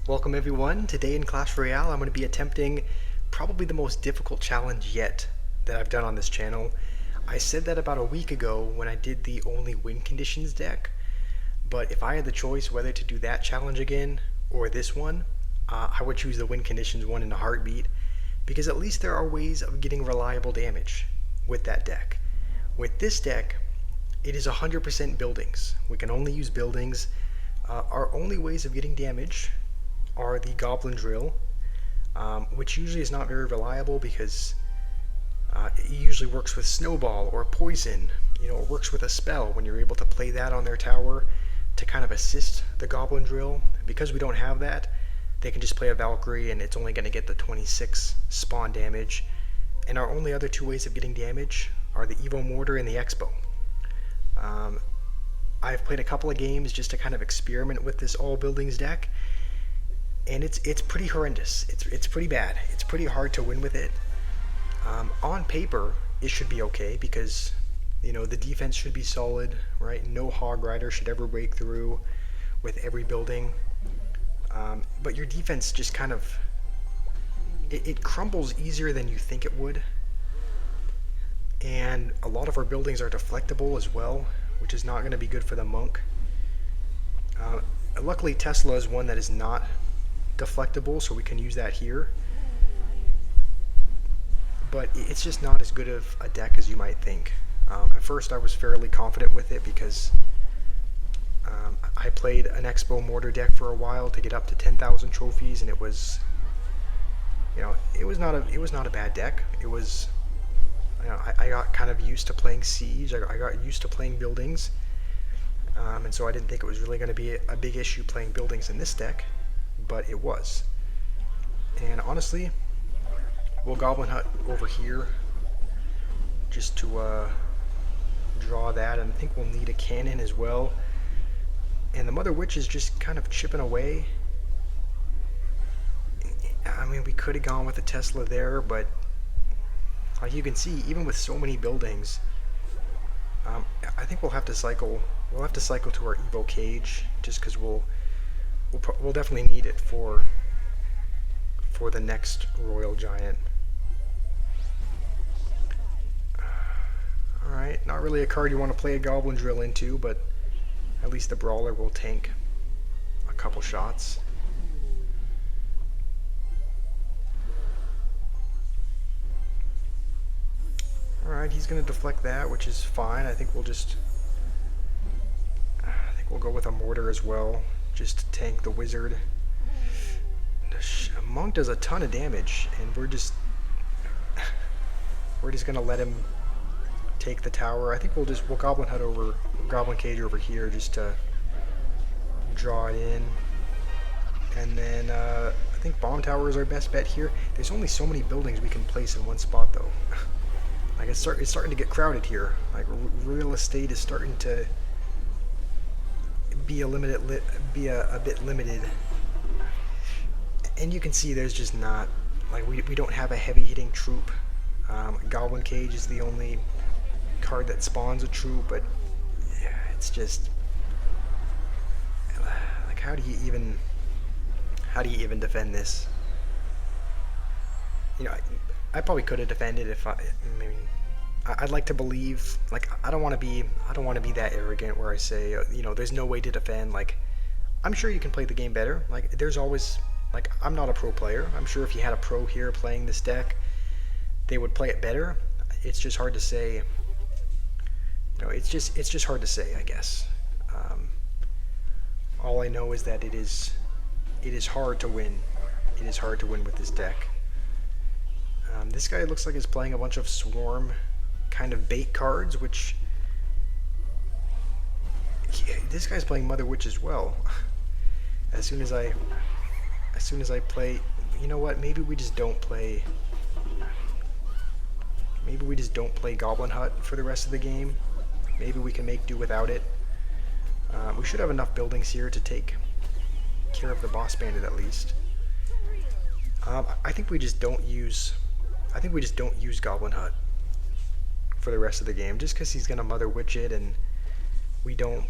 Welcome everyone. Today in Clash Royale I'm going to be attempting probably the most difficult challenge yet that I've done on this channel. I said that about a week ago when I did the only win conditions deck, but if I had the choice whether to do that challenge again or this one, I would choose the win conditions one in a heartbeat, because at least there are ways of getting reliable damage with that deck. With this deck, it is 100% buildings. We can only use buildings. Our only ways of getting damage are the Goblin Drill, which usually is not very reliable because it usually works with Snowball or Poison. You know, it works with a spell when you're able to play that on their tower to kind of assist the Goblin Drill. Because we don't have that, they can just play a Valkyrie and it's only going to get the 26 spawn damage. And our only other two ways of getting damage are the Evo Mortar and the Expo. I've played a couple of games just to kind of experiment with this all buildings deck, and it's pretty horrendous. It's pretty bad. It's pretty hard to win with it. On paper, it should be okay because, you know, the defense should be solid, right? No Hog Rider should ever break through with every building. But your defense just kind of, it crumbles easier than you think it would. And a lot of our buildings are deflectable as well, which is not going to be good for the Monk. Luckily, Tesla is one that is not deflectable, so we can use that here. But it's just not as good of a deck as you might think. At first I was fairly confident with it because I played an Expo Mortar deck for a while to get up to 10,000 trophies, and it was, you know, it was not a bad deck. It was, you know, I got kind of used to playing Siege. I got used to playing buildings, and so I didn't think it was really going to be a big issue playing buildings in this deck. But it was. And honestly, we'll Goblin Hut over here just to draw that, and I think we'll need a cannon as well. And the Mother Witch is just kind of chipping away. I mean, we could have gone with a Tesla there, but like you can see, even with so many buildings, I think we'll have to cycle. We'll have to cycle to our Evo Cage just because we'll definitely need it for the next Royal Giant. Alright, not really a card you want to play a Goblin Drill into, but at least the Brawler will tank a couple shots. Alright, he's going to deflect that, which is fine. I think we'll go with a Mortar as well, just to tank the Wizard. The Monk does a ton of damage, and we're just gonna let him take the tower. I think we'll Goblin Hut over, Goblin Cage over here just to draw it in. And then I think Bomb Tower is our best bet here. There's only so many buildings we can place in one spot though. Like it's starting to get crowded here. Like real estate is starting to be a bit limited, and you can see there's just not, like, we don't have a heavy hitting troop. Goblin Cage is the only card that spawns a troop, but yeah, it's just like, how do you even defend this? You know, I probably could have defended if I'd like to believe, like, I don't want to be that arrogant where I say, you know, there's no way to defend. Like, I'm sure you can play the game better. Like, there's always, like, I'm not a pro player. I'm sure if you had a pro here playing this deck, they would play it better. It's just hard to say. You know, it's just hard to say, I guess. All I know is that it is hard to win. It is hard to win with this deck. This guy looks like he's playing a bunch of Swarm kind of bait cards, which this guy's playing Mother Witch as well. As soon as I play, you know what? Maybe we just don't play Goblin Hut for the rest of the game. Maybe we can make do without it. We should have enough buildings here to take care of the Boss Bandit at least. I think we just don't use Goblin Hut for the rest of the game, just because he's gonna Mother Witch it, and we don't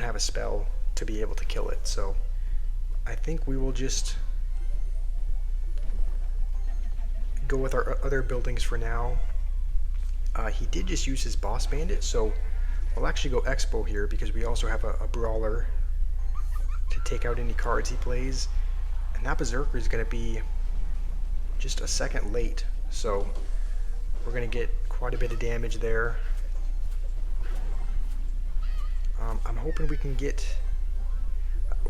have a spell to be able to kill it. So I think we will just go with our other buildings for now. He did just use his boss bandit, so we'll actually go Expo here because we also have a brawler to take out any cards he plays. And that berserker is going to be just a second late, so we're going to get quite a bit of damage there. I'm hoping we can get...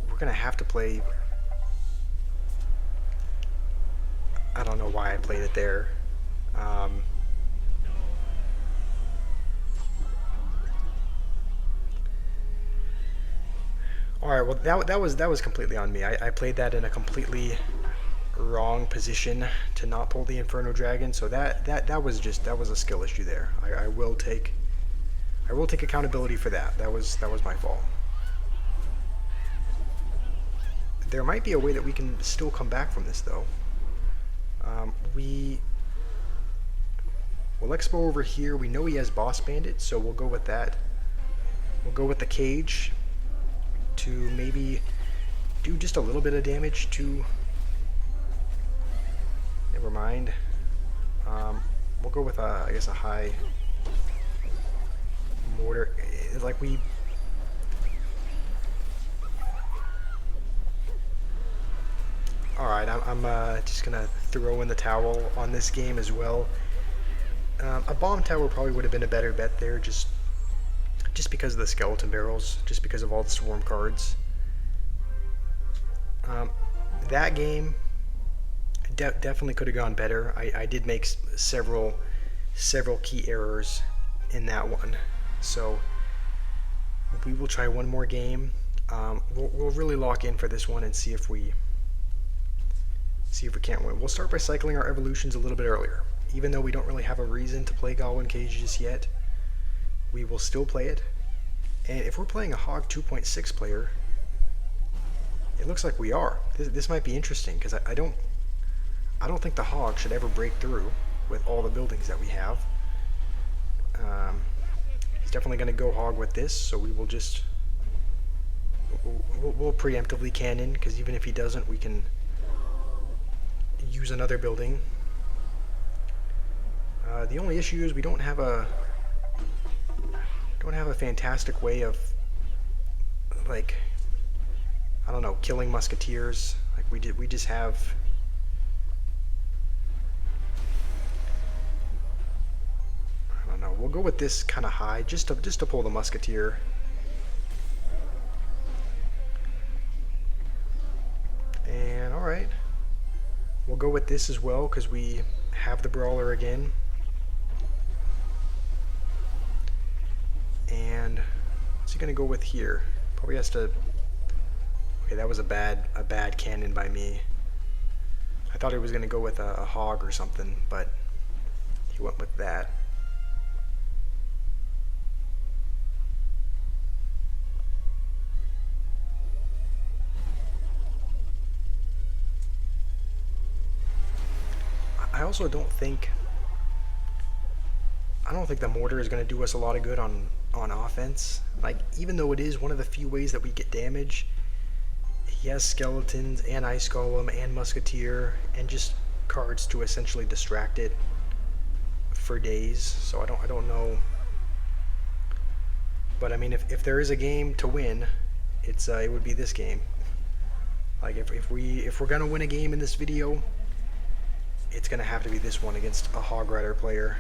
We're going to have to play... I don't know why I played it there. Alright, well that was completely on me. I played that in a completely wrong position to not pull the Inferno Dragon, so that was a skill issue there. I will take accountability for that. That was my fault. There might be a way that we can still come back from this though. We'll Expo over here. We know he has Boss Bandit, so we'll go with that. We'll go with the cage to maybe do just a little bit of damage to... Never mind. We'll go with I guess a high mortar. Like we... Alright, I'm just gonna throw in the towel on this game as well. A bomb tower probably would have been a better bet there, just because of the skeleton barrels, just because of all the swarm cards. That game definitely could have gone better. I did make several key errors in that one, so we will try one more game. We'll really lock in for this one and see if we can't win. We'll start by cycling our evolutions a little bit earlier. Even though we don't really have a reason to play Godwin Cage just yet, we will still play it. And if we're playing a Hog 2.6 player, it looks like we are. This might be interesting because I don't think the Hog should ever break through with all the buildings that we have. He's definitely going to go Hog with this, so we will just we'll preemptively cannon, because even if he doesn't, we can use another building. The only issue is we don't have a fantastic way of, like, I don't know, killing musketeers. Like we just have... I don't know. We'll go with this kind of high, just to pull the musketeer. And all right, we'll go with this as well because we have the brawler again. And what's he gonna go with here? Probably has to... Okay, that was a bad cannon by me. I thought he was gonna go with a hog or something, but he went with that. I also don't think the mortar is going to do us a lot of good on offense. Like, even though it is one of the few ways that we get damage, he has skeletons and ice golem and musketeer and just cards to essentially distract it for days. So I don't know. But I mean, if there is a game to win, it would be this game. Like if we're gonna win a game in this video, it's gonna have to be this one against a Hog Rider player.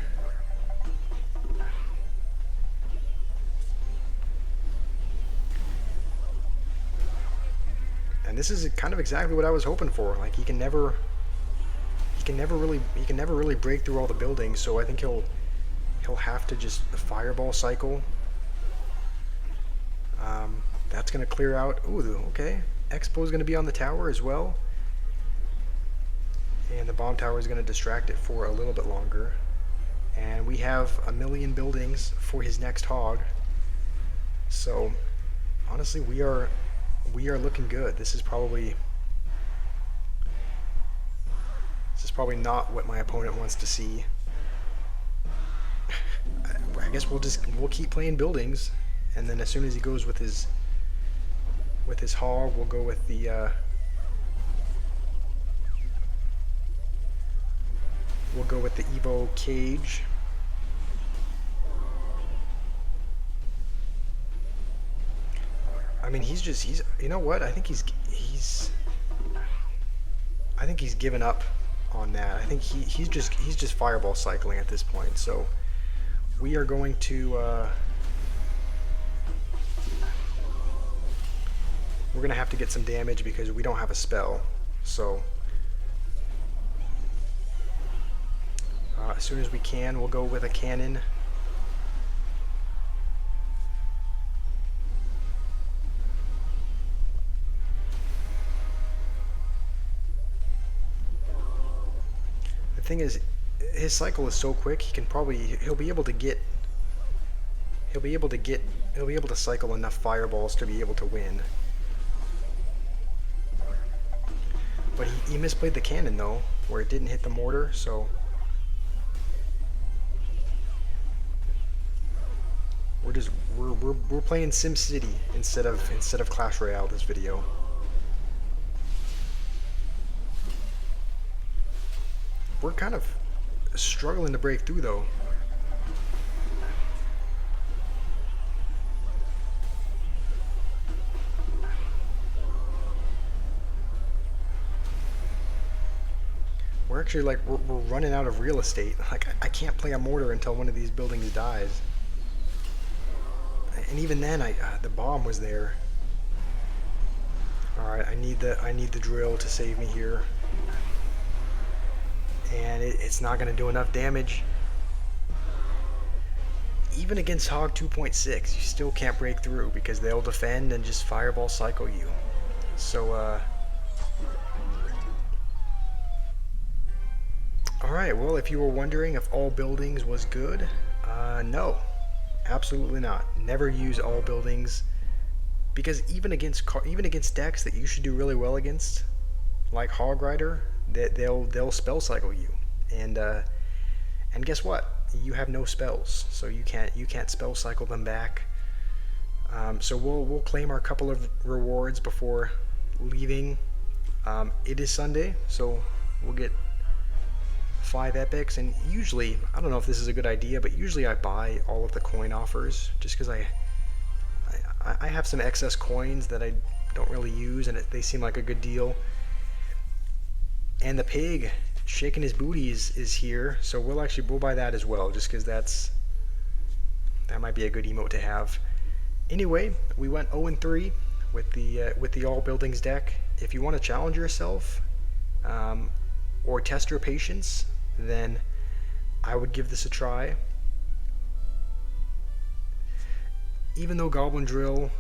And this is kind of exactly what I was hoping for. Like he can never really break through all the buildings, so I think he'll have to just fireball cycle. That's gonna clear out. Ooh, okay. Expo is gonna be on the tower as well. And the bomb tower is going to distract it for a little bit longer. And we have 1,000,000 buildings for his next hog. So honestly, we are looking good. This is probably not what my opponent wants to see. I guess we'll keep playing buildings, and then as soon as he goes with his hog, we'll go with the go with the Evo Cage. I mean, he's you know what? I think he's given up on that. I think he's just fireball cycling at this point. So we are going to we're gonna have to get some damage because we don't have a spell. So as soon as we can, we'll go with a cannon. The thing is, his cycle is so quick. He'll be able to cycle enough fireballs to be able to win. But he misplayed the cannon though, where it didn't hit the mortar. So we're playing SimCity instead of Clash Royale this video. We're kind of struggling to break through though. We're actually like we're running out of real estate. Like I can't play a mortar until one of these buildings dies. And even then, the bomb was there. All right, I need the drill to save me here. And it's not going to do enough damage. Even against Hog 2.6, you still can't break through because they'll defend and just fireball cycle you. So, alright, well, if you were wondering if all buildings was good, no, absolutely not. Never use all buildings because even against decks that you should do really well against, like Hog Rider, they'll spell cycle you, and guess what? You have no spells, so you can't spell cycle them back. So we'll claim our couple of rewards before leaving. It is Sunday, so we'll get 5 epics, and usually, I don't know if this is a good idea, but usually I buy all of the coin offers just because I have some excess coins that I don't really use, and they seem like a good deal. And the pig shaking his booties is here, so we'll buy that as well, just because that might be a good emote to have. Anyway, we went 0-3 with the all buildings deck. If you want to challenge yourself or test your patience, then I would give this a try. Even though Goblin Drill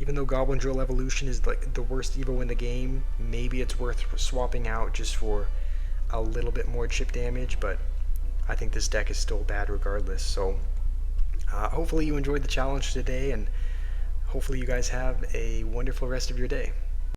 Evolution is like the worst Evo in the game, maybe it's worth swapping out just for a little bit more chip damage, but I think this deck is still bad regardless. So hopefully you enjoyed the challenge today, and hopefully you guys have a wonderful rest of your day.